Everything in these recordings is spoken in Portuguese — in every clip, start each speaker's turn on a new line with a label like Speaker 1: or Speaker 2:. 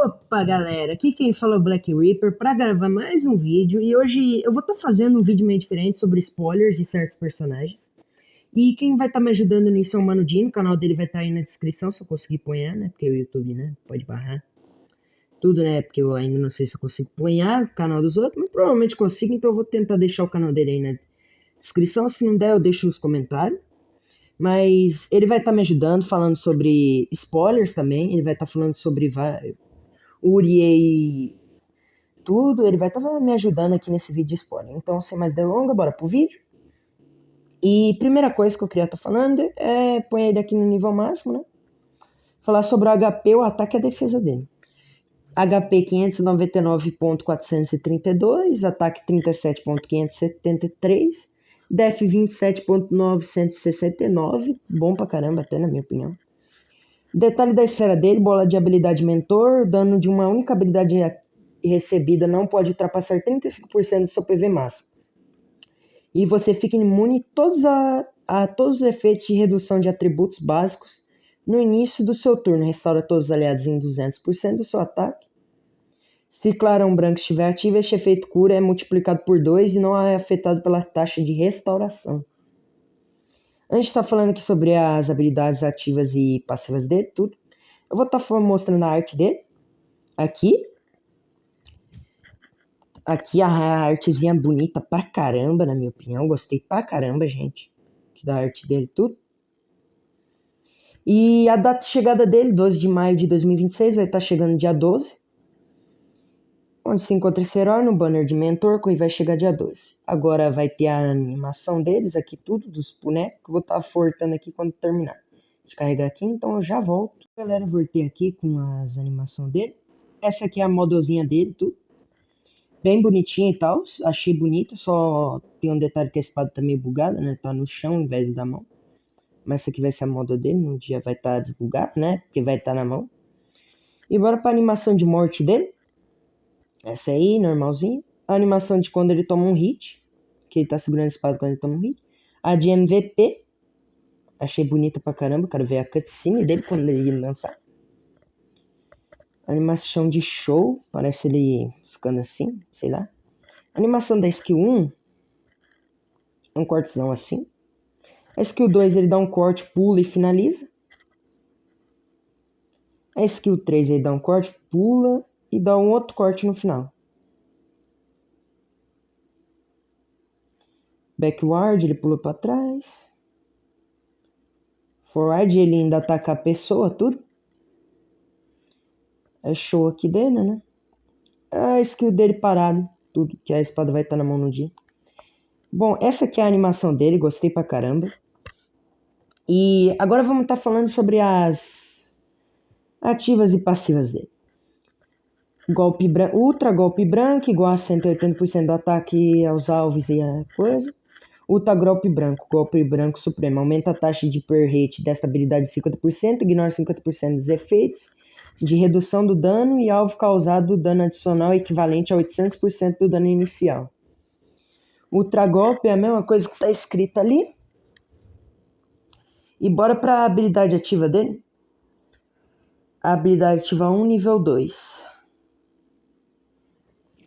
Speaker 1: Opa, galera, aqui quem fala é o Black Reaper para gravar mais um vídeo e hoje eu vou estar fazendo um vídeo meio diferente sobre spoilers de certos personagens. E quem vai estar me ajudando nisso é o Mano Dino, o canal dele vai estar aí na descrição se eu conseguir ponhar, né? Porque o YouTube, né, pode barrar tudo, né? Porque eu ainda não sei se eu consigo ponhar o canal dos outros, mas provavelmente consigo, então eu vou tentar deixar o canal dele aí na descrição. Se não der, eu deixo nos comentários. Mas ele vai estar me ajudando, falando sobre spoilers também. Ele vai estar falando sobre Uri e tudo. Ele vai estar me ajudando aqui nesse vídeo de spoiler. Então, sem mais delongas, bora pro vídeo. E primeira coisa que eu queria estar falando é põe ele aqui no nível máximo, né? Falar sobre o HP, o ataque e a defesa dele. HP 599.432, ataque 37.573, def 27.969, bom pra caramba até na minha opinião. Detalhe da esfera dele, bola de habilidade mentor, dano de uma única habilidade recebida não pode ultrapassar 35% do seu PV máximo. E você fica imune a todos os efeitos de redução de atributos básicos no início do seu turno. Restaura todos os aliados em 200% do seu ataque. Se clarão branco estiver ativo, este efeito cura é multiplicado por 2 e não é afetado pela taxa de restauração. Antes de estar falando aqui sobre as habilidades ativas e passivas dele, tudo, eu vou estar mostrando a arte dele. Aqui a artezinha bonita pra caramba, na minha opinião. Gostei pra caramba, gente, da arte dele, tudo. E a data de chegada dele, 12 de maio de 2026, vai estar chegando dia 12. Onde se encontra esse herói no banner de mentor, que vai chegar dia 12. Agora vai ter a animação deles aqui, tudo, dos bonecos, que eu vou estar fortando aqui quando terminar de carregar aqui, então eu já volto. Galera, eu voltei aqui com as animações dele. Essa aqui é a modelzinha dele, tudo. Bem bonitinha e tal, achei bonita, só tem um detalhe que a espada tá meio bugada, né? Tá no chão ao invés da mão. Mas essa aqui vai ser a model dele, no dia vai estar desbugado, né? Porque vai estar na mão. E bora pra animação de morte dele. Essa aí, normalzinha. A animação de quando ele toma um hit. Que ele tá segurando a espada quando ele toma um hit. A de MVP. Achei bonita pra caramba. Quero ver a cutscene dele quando ele lançar. A animação de show. Parece ele ficando assim, sei lá. A animação da skill 1. É um cortezão assim. A skill 2 ele dá um corte, pula e finaliza. A skill 3 ele dá um corte, pula e dá um outro corte no final. Backward, ele pula para trás. Forward, ele ainda ataca a pessoa, tudo. É show aqui dele, né? A skill dele parado, tudo, que a espada vai estar na mão no dia. Bom, essa aqui é a animação dele, gostei pra caramba. E agora vamos estar falando sobre as ativas e passivas dele. Golpe branco, ultra golpe branco, igual a 180% do ataque aos alvos e a coisa. Ultra golpe branco supremo. Aumenta a taxa de per rate desta habilidade de 50%, ignora 50% dos efeitos de redução do dano e alvo causado dano adicional equivalente a 800% do dano inicial. Ultra golpe é a mesma coisa que está escrito ali. E bora para a habilidade ativa dele. A habilidade ativa 1, nível 2.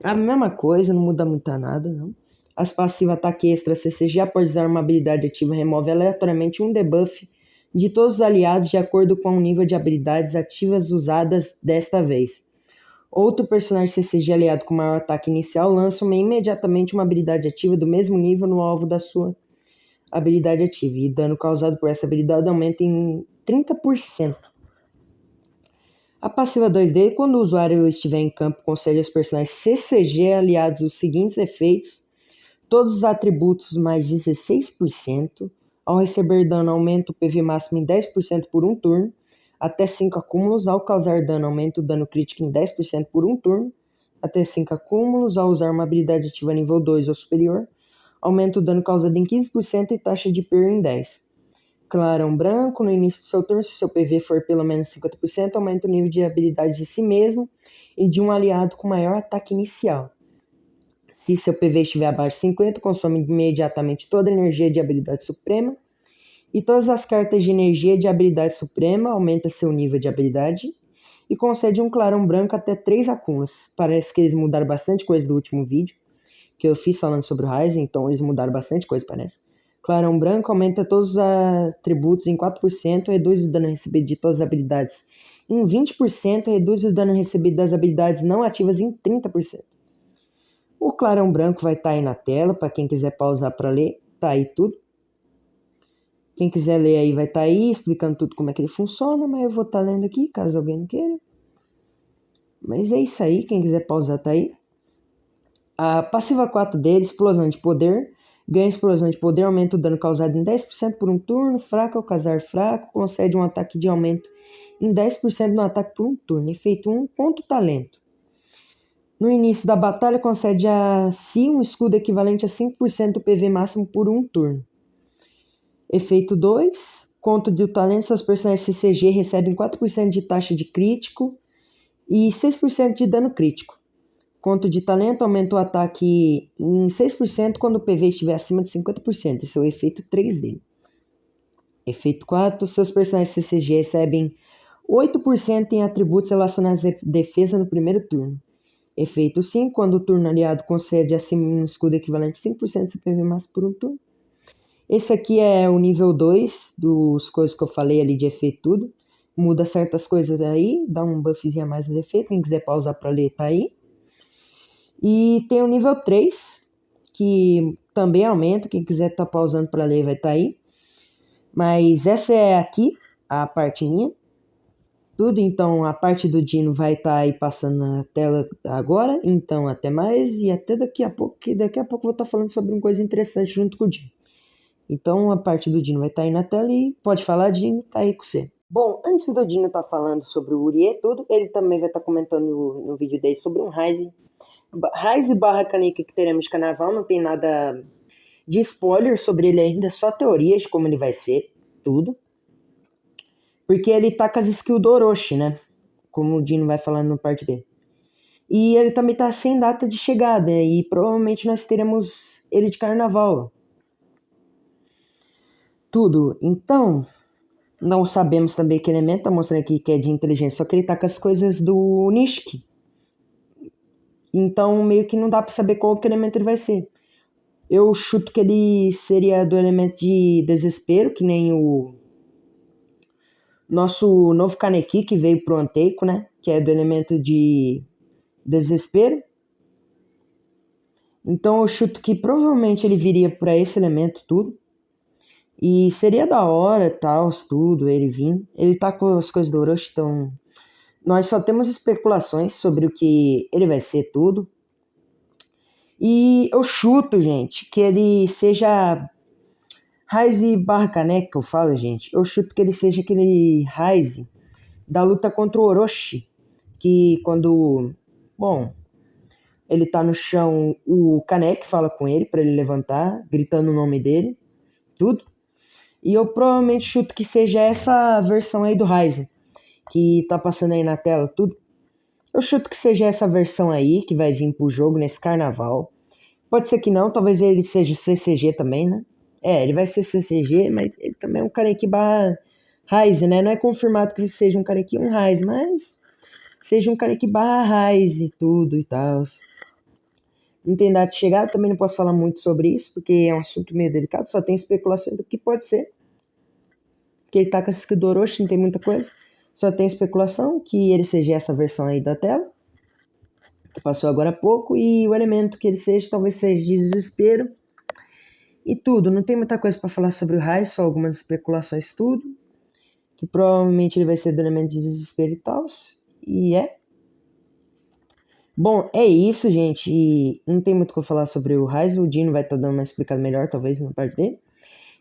Speaker 1: A mesma coisa, não muda muito nada, não. As passivas ataque extra CCG, após usar uma habilidade ativa, remove aleatoriamente um debuff de todos os aliados de acordo com o nível de habilidades ativas usadas desta vez. Outro personagem CCG aliado com maior ataque inicial lança imediatamente uma habilidade ativa do mesmo nível no alvo da sua habilidade ativa. E dano causado por essa habilidade aumenta em 30%. A passiva 2 dele, quando o usuário estiver em campo, concede aos personagens CCG aliados os seguintes efeitos. Todos os atributos mais 16%. Ao receber dano, aumenta o PV máximo em 10% por um turno. Até 5 acúmulos. Ao causar dano, aumenta o dano crítico em 10% por um turno. Até 5 acúmulos. Ao usar uma habilidade ativa nível 2 ou superior, aumenta o dano causado em 15% e taxa de PER em 10%. Clarão branco, no início do seu turno, se seu PV for pelo menos 50%, aumenta o nível de habilidade de si mesmo e de um aliado com maior ataque inicial. Se seu PV estiver abaixo de 50, consome imediatamente toda a energia de habilidade suprema. E todas as cartas de energia de habilidade suprema aumenta seu nível de habilidade. e concede um clarão branco até 3 acúmulas. Parece que eles mudaram bastante coisa do último vídeo que eu fiz falando sobre o Ryzen, então eles mudaram bastante coisa, parece. Clarão branco aumenta todos os atributos em 4%, reduz o dano recebido de todas as habilidades em 20%, reduz o dano recebido das habilidades não ativas em 30%. O clarão branco vai estar aí na tela, para quem quiser pausar para ler, tá aí tudo. Quem quiser ler aí vai estar aí, explicando tudo como é que ele funciona, mas eu vou estar lendo aqui, caso alguém não queira. Mas é isso aí, quem quiser pausar tá aí. A passiva 4 dele, explosão de poder. Ganha explosão de poder, aumenta o dano causado em 10% por um turno. Fraco ao casar fraco, concede um ataque de aumento em 10% no ataque por um turno. Efeito 1, ponto talento. No início da batalha, concede a si um escudo equivalente a 5% do PV máximo por um turno. Efeito 2, conto do talento, seus personagens CCG recebem 4% de taxa de crítico e 6% de dano crítico. Conto de talento, aumenta o ataque em 6% quando o PV estiver acima de 50%. Esse é o efeito 3 dele. Efeito 4, seus personagens CCG recebem 8% em atributos relacionados à defesa no primeiro turno. Efeito 5, quando o turno aliado concede acima um escudo equivalente a 5% do seu PV máximo por um turno. Esse aqui é o nível 2 dos coisas que eu falei ali de efeito tudo. Muda certas coisas aí, dá um buffzinho a mais no efeito. Quem quiser pausar para ler, tá aí. E tem o nível 3, que também aumenta. Quem quiser estar pausando para ler vai estar aí. Mas essa é aqui, a parte minha. Tudo, então a parte do Dino vai estar aí passando na tela agora. Então até mais e até daqui a pouco, que daqui a pouco eu vou estar falando sobre uma coisa interessante junto com o Dino. Então a parte do Dino vai estar aí na tela e pode falar, Dino, tá aí com você. Bom, antes do Dino estar falando sobre o Uriê tudo, ele também vai estar comentando no vídeo dele sobre um Ryzen. Ryzen barra canica que teremos de carnaval, não tem nada de spoiler sobre ele ainda, só teorias de como ele vai ser, tudo. Porque ele tá com as skills do Orochi, né? Como o Dino vai falando no parte dele. E ele também tá sem data de chegada, e provavelmente nós teremos ele de carnaval. Tudo. Então, não sabemos também que elemento, tá mostrando aqui que é de inteligência, só que ele tá com as coisas do Nishiki. Então, meio que não dá pra saber qual que elemento ele vai ser. Eu chuto que ele seria do elemento de desespero, que nem o nosso novo Kaneki que veio pro Anteico, né? Que é do elemento de desespero. Então eu chuto que provavelmente ele viria para esse elemento tudo. E seria da hora, tal, tudo, ele vir. Ele tá com as coisas do Orochi, então nós só temos especulações sobre o que ele vai ser tudo. E eu chuto, gente, que ele seja Raize barra Kaneki, que eu falo, gente. Eu chuto que ele seja aquele Raize da luta contra o Orochi. Que quando, bom, ele tá no chão, o Kaneki fala com ele para ele levantar, gritando o nome dele, tudo. E eu provavelmente chuto que seja essa versão aí do Ryzen, que tá passando aí na tela, tudo. Eu chuto que seja essa versão aí, que vai vir pro jogo nesse carnaval. Pode ser que não, talvez ele seja CCG também, né? É, ele vai ser CCG, mas ele também é um Kaneki barra Ryzen, né? Não é confirmado que ele seja um Kaneki um Ryzen, mas seja um Kaneki barra Ryzen, tudo e tal. Não tem data de chegada, também não posso falar muito sobre isso, porque é um assunto meio delicado, só tem especulações do que pode ser. Porque ele tá com essa skill do Orochi, não tem muita coisa. Só tem especulação que ele seja essa versão aí da tela, que passou agora há pouco, e o elemento que ele seja talvez seja de desespero. E tudo, não tem muita coisa para falar sobre o Rai, só algumas especulações, tudo. Que provavelmente ele vai ser do elemento de desespero e tal. E é. Bom, é isso, gente. E não tem muito o que eu falar sobre o Raiz. O Dino vai estar dando uma explicada melhor, talvez, na parte dele.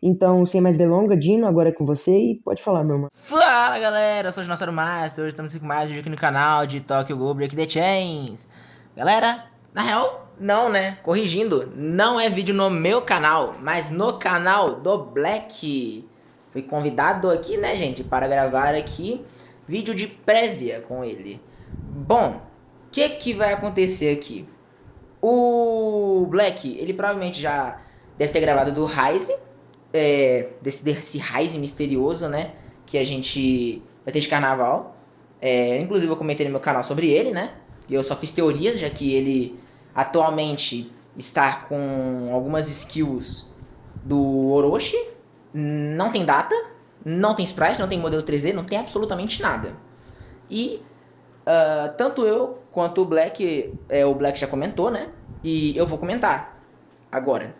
Speaker 1: Então, sem mais delongas, Dino, agora é com você e pode falar, meu irmão.
Speaker 2: Fala galera, eu sou o Dinossauro Master, hoje estamos com mais um vídeo aqui no canal de Tokyo Ghoul Break the Chains. Galera, na real, não né, corrigindo, não é vídeo no meu canal, mas no canal do Black. Fui convidado aqui, né gente, para gravar aqui vídeo de prévia com ele. Bom, o que vai acontecer aqui? O Black, ele provavelmente já deve ter gravado do Rise, desse Rise misterioso, né? Que a gente vai ter de carnaval. Inclusive eu comentei no meu canal sobre ele, né? Eu só fiz teorias, já que ele atualmente está com algumas skills do Orochi. Não tem data, não tem sprite, não tem modelo 3D, não tem absolutamente nada. E tanto eu quanto o Black já comentou, né? E eu vou comentar agora.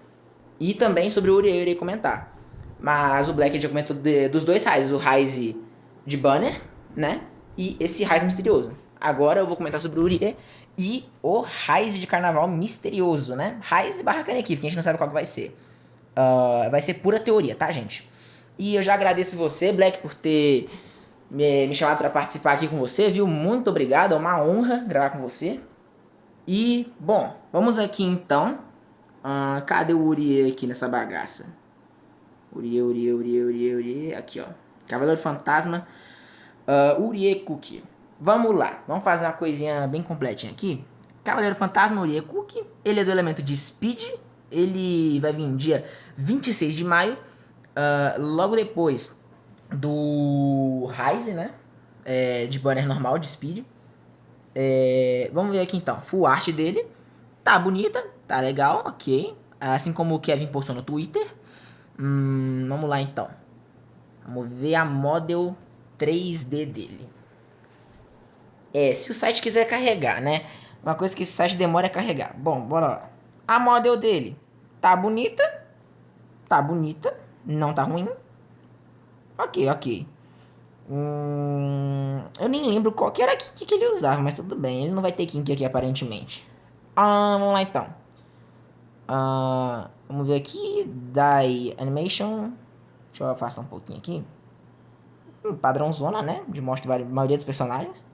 Speaker 2: E também sobre o Uri eu irei comentar. Mas o Black já comentou dos dois Raizes, o Raiz de Banner, né? E esse Raiz misterioso. Agora eu vou comentar sobre o Uri e o Raiz de Carnaval misterioso, né? Raiz barra Kaneki, porque a gente não sabe qual que vai ser. Vai ser pura teoria, tá, gente? E eu já agradeço você, Black, por ter me chamado para participar aqui com você, viu? Muito obrigado, é uma honra gravar com você. E, bom, vamos aqui então. Cadê o Uri aqui nessa bagaça? Uri. Aqui, ó. Cavaleiro Fantasma. Urie Cookie. Vamos lá. Vamos fazer uma coisinha bem completinha aqui. Cavaleiro Fantasma Urie Cookie. Ele é do elemento de Speed. Ele vai vir dia 26 de maio. Logo depois do Rise, né? De banner normal, de Speed. Vamos ver aqui então. Full art dele. Tá bonita. Tá legal. Ok. Assim como o Kevin postou no Twitter. Vamos lá então. Vamos ver a model 3D dele. Se o site quiser carregar, né? Uma coisa que esse site demora é carregar. Bom, bora lá. A model dele tá bonita. Tá bonita. Não tá ruim. Ok. Eu nem lembro qual que era que ele usava, mas tudo bem. Ele não vai ter kink aqui aparentemente. Vamos lá então. Vamos ver aqui. Die Animation. Deixa eu afastar um pouquinho aqui. Padrãozona, né? De mostra a maioria dos personagens.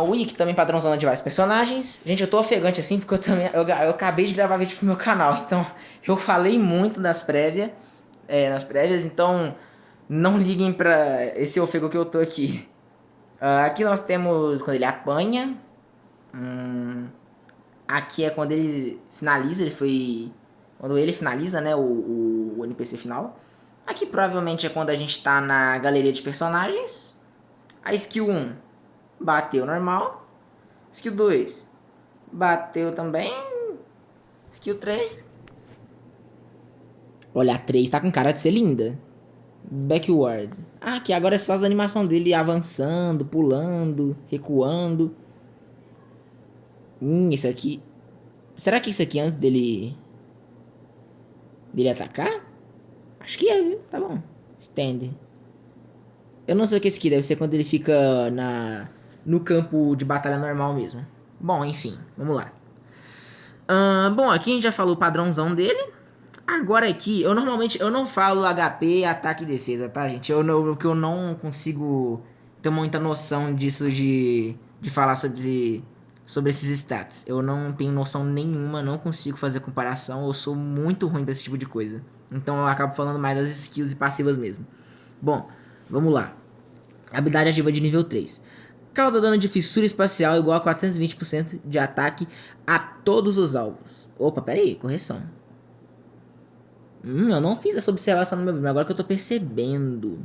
Speaker 2: Wiki também padrãozona de vários personagens. Gente, eu tô ofegante assim porque eu acabei de gravar vídeo pro meu canal. Então, eu falei muito nas prévias. Então não liguem pra esse ofego que eu tô aqui. Aqui nós temos quando ele apanha. Aqui é quando ele finaliza. Quando ele finaliza, né? O NPC final. Aqui provavelmente é quando a gente tá na galeria de personagens. A skill 1 bateu normal. Skill 2 bateu também. Skill 3. Olha, a 3 tá com cara de ser linda. Backward. Aqui agora é só as animações dele avançando, pulando, recuando. Isso aqui. Será que isso aqui é antes dele atacar? Acho que é, viu? Tá bom. Stand. Eu não sei o que é esse aqui. Deve ser quando ele fica no campo de batalha normal mesmo. Bom, enfim. Vamos lá. Bom, aqui a gente já falou o padrãozão dele. Agora aqui, eu não falo HP, ataque e defesa, tá, gente? Porque eu não consigo ter muita noção disso de falar sobre esses stats. Eu não tenho noção nenhuma, não consigo fazer comparação. Eu sou muito ruim pra esse tipo de coisa. Então eu acabo falando mais das skills e passivas mesmo. Bom, vamos lá. Habilidade ativa de nível 3. Causa dano de fissura espacial igual a 420% de ataque a todos os alvos. Opa, pera aí, correção. Eu não fiz essa observação no meu vídeo, agora que eu tô percebendo.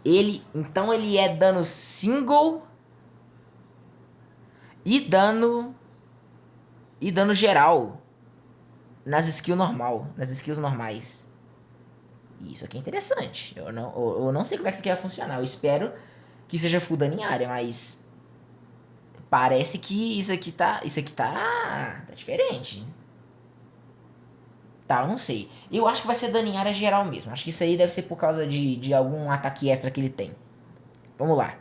Speaker 2: Então ele é dano single e dano geral nas skills normais. Isso aqui é interessante. Eu não sei como é que isso aqui vai funcionar. Eu espero que seja full dano em área, mas parece que isso aqui tá diferente. Tá, eu não sei. Eu acho que vai ser dano em área geral mesmo. Acho que isso aí deve ser por causa de algum ataque extra que ele tem. Vamos lá.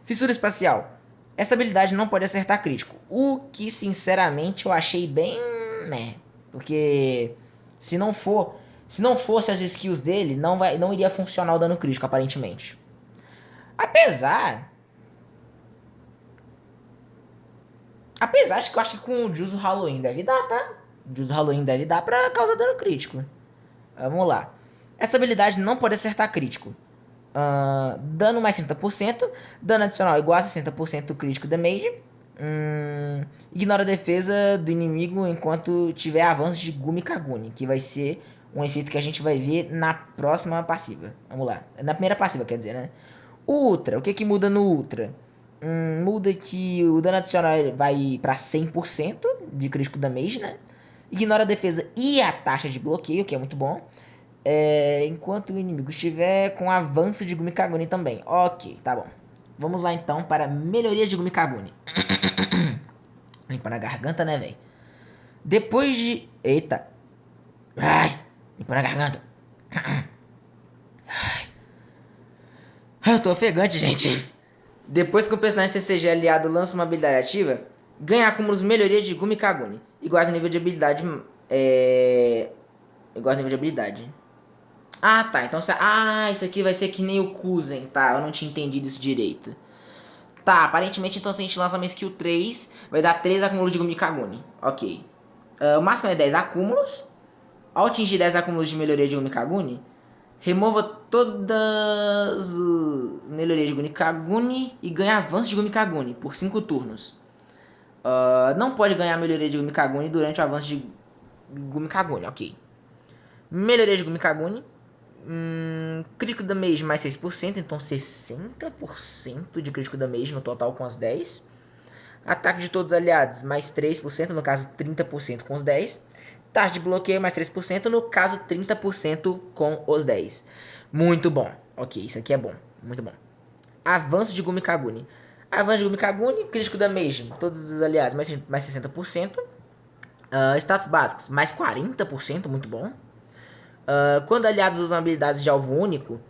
Speaker 2: Fissura espacial. Essa habilidade não pode acertar crítico. O que, sinceramente, eu achei bem... Porque se não fosse as skills dele, não iria funcionar o dano crítico, aparentemente. Apesar de que eu acho que com o Juzo Halloween deve dar, tá? Juzo Halloween deve dar pra causar dano crítico. Vamos lá. Essa habilidade não pode acertar crítico. Dano mais 30%. Dano adicional igual a 60% do crítico damage. Ignora a defesa do inimigo enquanto tiver avanço de Gumi Kaguni. Que vai ser um efeito que a gente vai ver na próxima passiva. Vamos lá. Na primeira passiva, quer dizer, né? Ultra, o que que muda no Ultra? Muda que o dano adicional vai pra 100% de crítico damage, né? Ignora a defesa e a taxa de bloqueio, que é muito bom. Enquanto o inimigo estiver com avanço de Gumi Kaguni também. Ok, tá bom. Vamos lá então para melhoria de Gumi Kaguni. Limpando a garganta, né, velho? Depois de... Eita. Ai, limpando a garganta. Eu tô ofegante, gente. Depois que o personagem CCG aliado lança uma habilidade ativa, ganha acúmulos melhoria de Gumi Kaguni. Iguais ao nível de habilidade. Iguais ao nível de habilidade. Ah, tá. Então, isso aqui vai ser que nem o Kuzen, tá? Eu não tinha entendido isso direito. Tá, aparentemente, então, se a gente lança uma skill 3, vai dar 3 acúmulos de Gumi Kaguni. Ok. O máximo é 10 acúmulos. Ao atingir 10 acúmulos de melhoria de Gumi Kaguni, remova todas as melhorias de Gumi Kaguni e ganha avanço de Gumi Kaguni por 5 turnos. Não pode ganhar melhoria de Gumi Kaguni durante o avanço de Gumi Kaguni, ok. Melhoria de Gumi Kaguni. Crítico damage mais 6%, então 60% de crítico damage no total com as 10. Ataque de todos os aliados mais 3%, no caso 30% com os 10. Taxa de bloqueio mais 3%, no caso 30% com os 10. Muito bom. Ok, isso aqui é bom. Muito bom. Avanço de Gumi Kaguni. Avanço de Gumi Kaguni, crítico damage, todos os aliados mais 60%. Status básicos mais 40%, muito bom. Quando aliados usam habilidades de alvo único,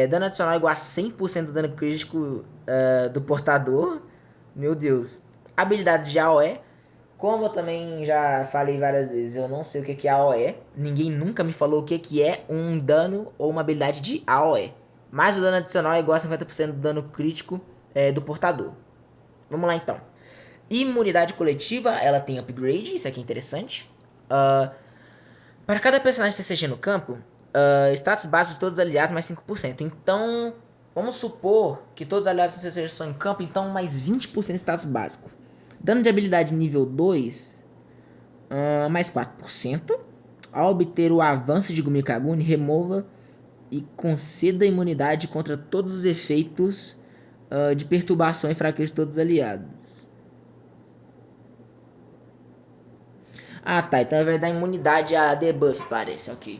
Speaker 2: dano adicional igual a 100% do dano crítico do portador. Meu Deus. Habilidades de AOE. Como eu também já falei várias vezes, eu não sei o que é AOE. Ninguém nunca me falou o que é um dano ou uma habilidade de AOE. Mas o dano adicional é igual a 50% do dano crítico do portador. Vamos lá então. Imunidade coletiva, ela tem upgrade, isso aqui é interessante. Para cada personagem CCG no campo, status básicos de todos os aliados mais 5%. Então, vamos supor que todos os aliados CCG são em campo, então mais 20% de status básico. Dano de habilidade nível 2, mais 4%. Ao obter o avanço de Gumi Kaguni, remova e conceda imunidade contra todos os efeitos de perturbação e fraqueza de todos os aliados. Ah, tá. Então vai dar imunidade a debuff, parece. Ok.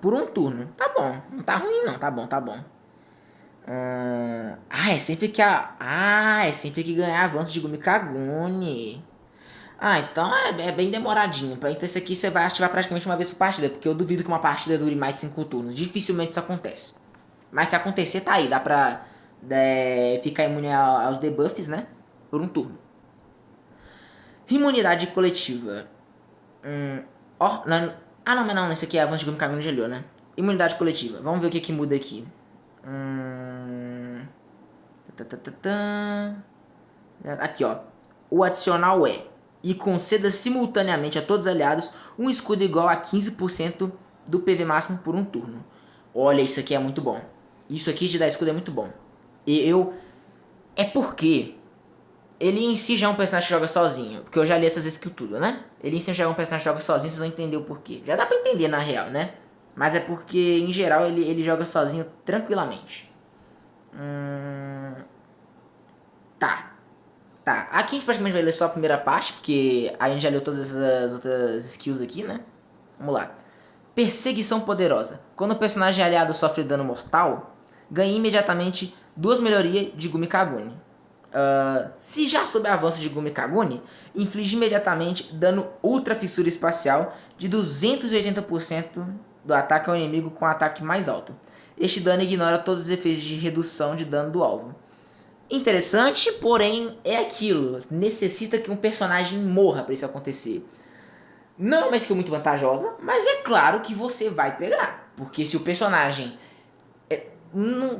Speaker 2: Por um turno. Tá bom. Não tá ruim, não. Tá bom, tá bom. É sempre que é sempre que ganhar avanço de Gumi Kaguni. Então é bem demoradinho. Então esse aqui você vai ativar praticamente uma vez por partida. Porque eu duvido que uma partida dure mais de 5 turnos. Dificilmente isso acontece. Mas se acontecer, tá aí. Dá pra ficar imune aos debuffs, né? Por um turno. Imunidade coletiva. Não, mas não. Esse aqui é avanço de Gumi Kaguni gelou, né? Imunidade coletiva. Vamos ver o que muda aqui. Aqui, ó. O adicional é: e conceda simultaneamente a todos os aliados um escudo igual a 15% do PV máximo por um turno. Olha, isso aqui é muito bom. Isso aqui de dar escudo é muito bom. É porque ele em si já é um personagem que joga sozinho. Porque eu já li essas skills tudo, né? Ele em si já é um personagem que joga sozinho, vocês vão entender o porquê. Já dá pra entender na real, né? Mas é porque, em geral, ele joga sozinho tranquilamente. Tá. Aqui a gente praticamente vai ler só a primeira parte, porque a gente já leu todas as outras skills aqui, né? Vamos lá. Perseguição poderosa. Quando o personagem aliado sofre dano mortal, ganha imediatamente 2 melhorias de Gumi Kaguni. Se já sob avanço de Gumi Kaguni, inflige imediatamente dano ultra fissura espacial de 280% do ataque ao inimigo com ataque mais alto. Este dano ignora todos os efeitos de redução de dano do alvo. Interessante, porém é aquilo. Necessita que um personagem morra para isso acontecer. Não é uma skill muito vantajosa, mas é claro que você vai pegar. Porque se o personagem...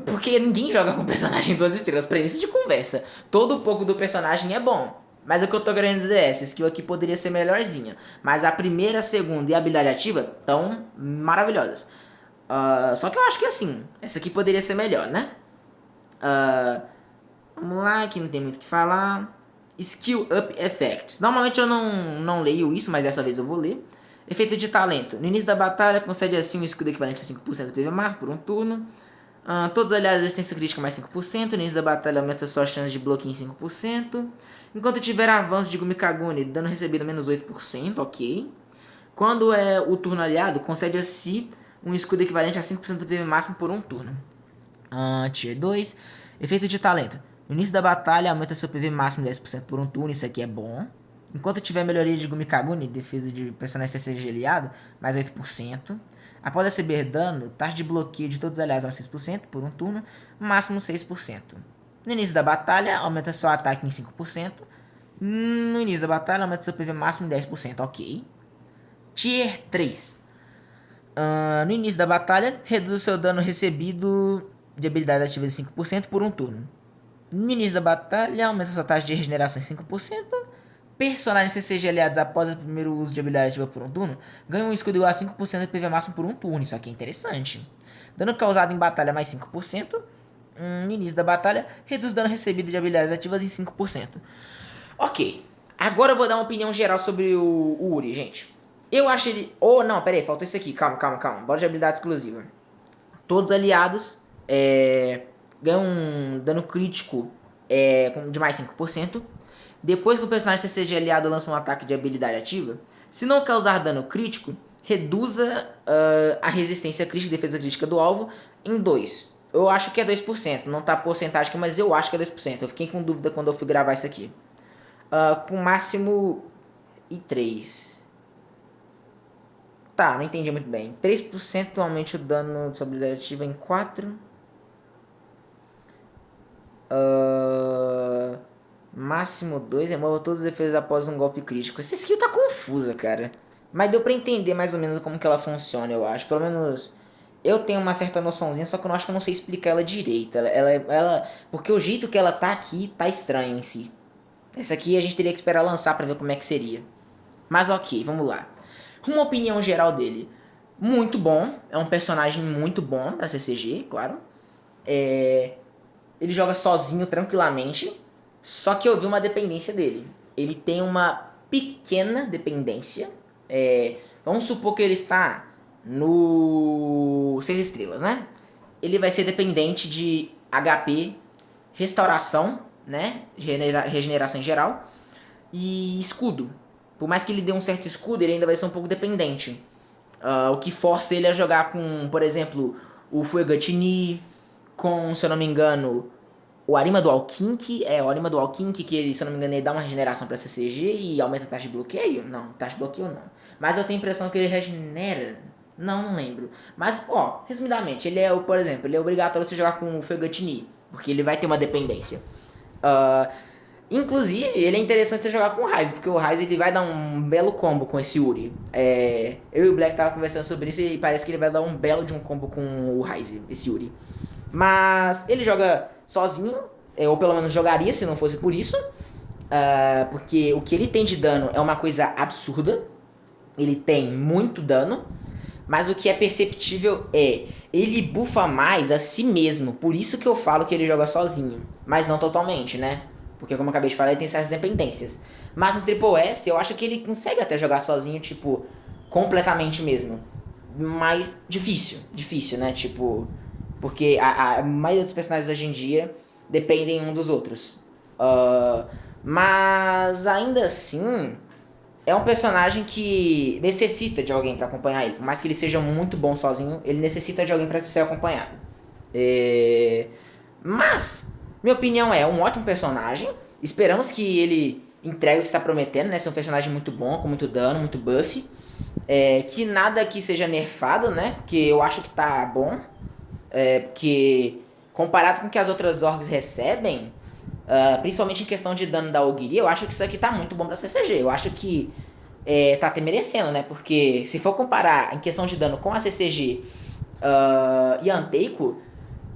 Speaker 2: porque ninguém joga com personagem 2 estrelas, pra início de conversa. Todo pouco do personagem é bom. Mas o que eu tô querendo dizer é, essa skill aqui poderia ser melhorzinha. Mas a primeira, a segunda e a habilidade ativa estão maravilhosas. Só que eu acho que assim, essa aqui poderia ser melhor, né? Vamos lá, aqui não tem muito o que falar. Skill Up Effects. Normalmente eu não leio isso, mas dessa vez eu vou ler. Efeito de talento. No início da batalha, concede assim um escudo equivalente a 5% do PV máximo por um turno. Todos os aliados resistência crítica mais 5%. No início da batalha aumenta suas chances de bloqueio em 5%. Enquanto tiver avanço de Gumi-Kagune, dano recebido menos 8%, ok. Quando é o turno aliado, concede a si um escudo equivalente a 5% do PV máximo por um turno. Tier 2. Efeito de talento. No início da batalha, aumenta seu PV máximo 10% por um turno, isso aqui é bom. Enquanto tiver melhoria de Gumi-Kagune, defesa de personagem CCG aliado, mais 8%. Após receber dano, taxa de bloqueio de todos os aliados mais 6% por um turno, máximo 6%. No início da batalha, aumenta seu ataque em 5%. No início da batalha, aumenta seu PV máximo em 10%, ok. Tier 3. No início da batalha, reduz o seu dano recebido de habilidade ativa de 5% por um turno. No início da batalha, aumenta sua taxa de regeneração em 5%. Personagens CCG aliados após o primeiro uso de habilidade ativa por um turno ganham um escudo igual a 5% de PV máximo por um turno. Isso aqui é interessante. Dano causado em batalha mais 5%. No início da batalha, reduz dano recebido de habilidades ativas em 5%. Ok. Agora eu vou dar uma opinião geral sobre o Uri, gente. Eu acho ele... não, pera aí, faltou esse aqui. Calma. Bora de habilidade exclusiva. Todos os aliados ganham um dano crítico de mais 5%. Depois que o personagem CCG aliado lança um ataque de habilidade ativa, se não causar dano crítico, reduza a resistência crítica e defesa crítica do alvo em 2. Eu acho que é 2%, não tá a porcentagem aqui, mas eu acho que é 2%. Eu fiquei com dúvida quando eu fui gravar isso aqui. Com máximo e 3. Tá, não entendi muito bem. 3% aumente o dano de sua habilidade ativa em 4. Máximo 2, remova todas as defesas após um golpe crítico. Essa skill tá confusa, cara. Mas deu pra entender mais ou menos como que ela funciona, eu acho. Pelo menos eu tenho uma certa noçãozinha, só que eu acho que eu não sei explicar ela direito. Porque o jeito que ela tá aqui tá estranho em si. Essa aqui a gente teria que esperar lançar pra ver como é que seria. Mas ok, vamos lá. Uma opinião geral dele. Muito bom. É um personagem muito bom pra CCG, claro. Ele joga sozinho tranquilamente. Só que eu vi uma dependência dele. Ele tem uma pequena dependência. Vamos supor que ele está no 6 estrelas, né? Ele vai ser dependente de HP, restauração, né? Regeneração em geral. E escudo. Por mais que ele dê um certo escudo, ele ainda vai ser um pouco dependente. O que força ele a jogar com, por exemplo, o Fuegatini, com, se eu não me engano, o Arima do Alkink. O Arima do Alkink, que ele, se eu não me engano, ele dá uma regeneração pra CCG e aumenta a taxa de bloqueio? Não, taxa de bloqueio não. Mas eu tenho a impressão que ele regenera. Não lembro. Mas, resumidamente, ele é, por exemplo, ele é obrigatório você jogar com o Fuegatini, porque ele vai ter uma dependência. Inclusive, ele é interessante você jogar com o Ryze, porque o Ryze ele vai dar um belo combo com esse Uri. Eu e o Black tava conversando sobre isso e parece que ele vai dar um belo de um combo com o Ryze, esse Uri. Mas ele joga sozinho, ou pelo menos jogaria se não fosse por isso. Porque o que ele tem de dano é uma coisa absurda. Ele tem muito dano. Mas o que é perceptível ele bufa mais a si mesmo. Por isso que eu falo que ele joga sozinho. Mas não totalmente, né? Porque como eu acabei de falar, ele tem certas dependências. Mas no Triple S, eu acho que ele consegue até jogar sozinho, tipo, completamente mesmo. Mas difícil, né? Tipo, porque a maioria dos personagens hoje em dia dependem um dos outros. Mas ainda assim, é um personagem que necessita de alguém pra acompanhar ele. Por mais que ele seja muito bom sozinho, ele necessita de alguém pra ser acompanhado. Mas, minha opinião é um ótimo personagem. Esperamos que ele entregue o que está prometendo, né? Ser um personagem muito bom, com muito dano, muito buff. Que nada aqui seja nerfado, né? Porque eu acho que tá bom. Porque comparado com o que as outras orgs recebem, principalmente em questão de dano da Ogiri, eu acho que isso aqui tá muito bom pra CCG. Eu acho que tá até merecendo, né? Porque se for comparar em questão de dano com a CCG e a Anteiko,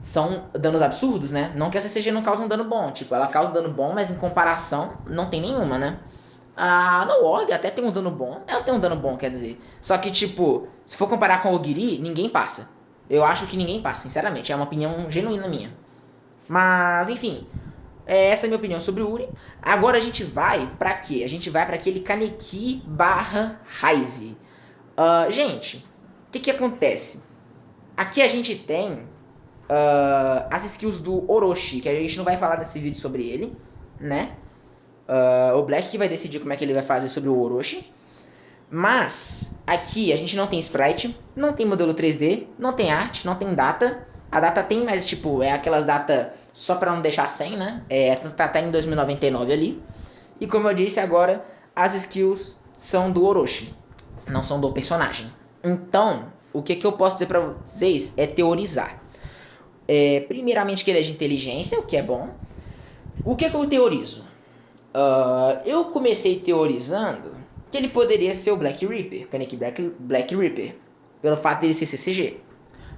Speaker 2: são danos absurdos, né? Não que a CCG não cause um dano bom. Tipo, ela causa um dano bom, mas em comparação não tem nenhuma, né? A Noorg até tem um dano bom. Ela tem um dano bom, quer dizer. Só que, tipo, se for comparar com a Ogiri, ninguém passa. Eu acho que ninguém passa, sinceramente. É uma opinião genuína minha. Mas, enfim. Essa é a minha opinião sobre o Uri. Agora a gente vai pra quê? A gente vai pra aquele Kaneki barra Ryze. Gente, o que acontece? Aqui a gente tem as skills do Orochi, que a gente não vai falar nesse vídeo sobre ele, né? O Black que vai decidir como é que ele vai fazer sobre o Orochi. Mas aqui a gente não tem sprite, não tem modelo 3D, não tem arte, não tem data. A data tem, mas tipo, é aquelas datas só pra não deixar sem, né? Tá até em 2099 ali. E como eu disse agora, as skills são do Orochi, não são do personagem. Então, o que eu posso dizer pra vocês é teorizar. Primeiramente que ele é de inteligência, o que é bom. O que eu teorizo? Eu comecei teorizando que ele poderia ser o Black Reaper, Kaneki Black Reaper, pelo fato dele ser CCG.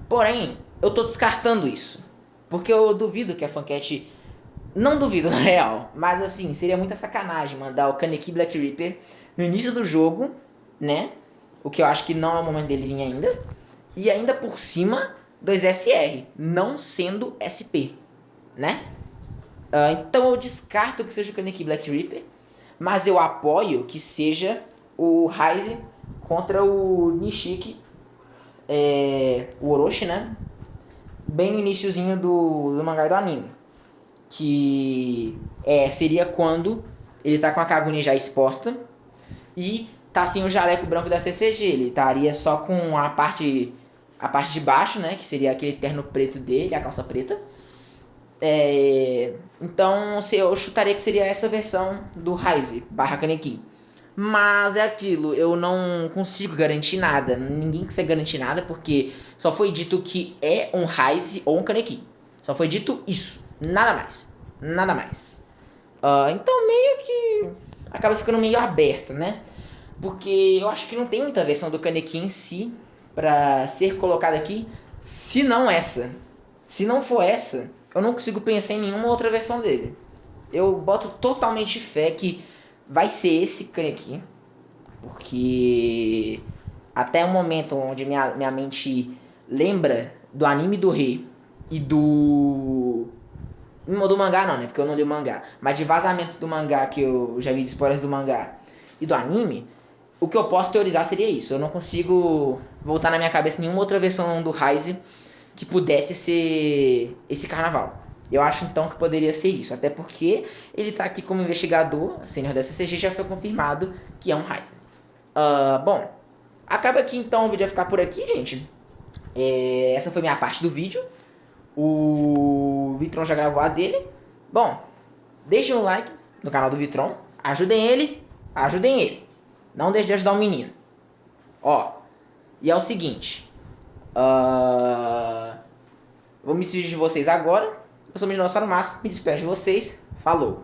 Speaker 2: Porém, eu tô descartando isso, porque eu duvido que a Funcat... Não duvido, na real, mas assim, seria muita sacanagem mandar o Kaneki Black Reaper no início do jogo, né? O que eu acho que não é o momento dele vir ainda. E ainda por cima, 2 SR, não sendo SP, né? Então eu descarto que seja o Kaneki Black Reaper, mas eu apoio que seja o Ryze contra o Nishiki, o Orochi, né? Bem no iniciozinho do mangá e do anime. Que seria quando ele tá com a Kagune já exposta e tá sem o jaleco branco da CCG. Ele estaria só com a parte de baixo, né? Que seria aquele terno preto dele, a calça preta. Então eu chutaria que seria essa versão do Ryze barra Kaneki. Mas é aquilo, eu não consigo garantir nada. Ninguém consegue garantir nada porque só foi dito que é um Ryze ou um Kaneki. Só foi dito isso, nada mais. Nada mais. Então meio que acaba ficando meio aberto, né? Porque eu acho que não tem muita versão do Kaneki em si pra ser colocada aqui, se não essa. Se não for essa, eu não consigo pensar em nenhuma outra versão dele. Eu boto totalmente fé que vai ser esse Kaneki, porque até o momento onde minha mente lembra do anime do Rei e do mangá não, né? Porque eu não li o mangá. Mas de vazamentos do mangá, que eu já vi de spoilers do mangá e do anime, o que eu posso teorizar seria isso. Eu não consigo voltar na minha cabeça nenhuma outra versão do Ryze que pudesse ser esse carnaval. Eu acho então que poderia ser isso. Até porque ele tá aqui como investigador, sênior da CCG, já foi confirmado que é um Ryze. Bom, acaba aqui então o vídeo vai ficar por aqui, gente. Essa foi minha parte do vídeo. O Vitron já gravou a dele. Bom, deixem um like no canal do Vitron. Ajudem ele. Ajudem ele. Não deixe de ajudar o menino. E é o seguinte. Vou me despedir de vocês agora. Eu sou o Dinossauro Márcio. Me despeço de vocês. Falou.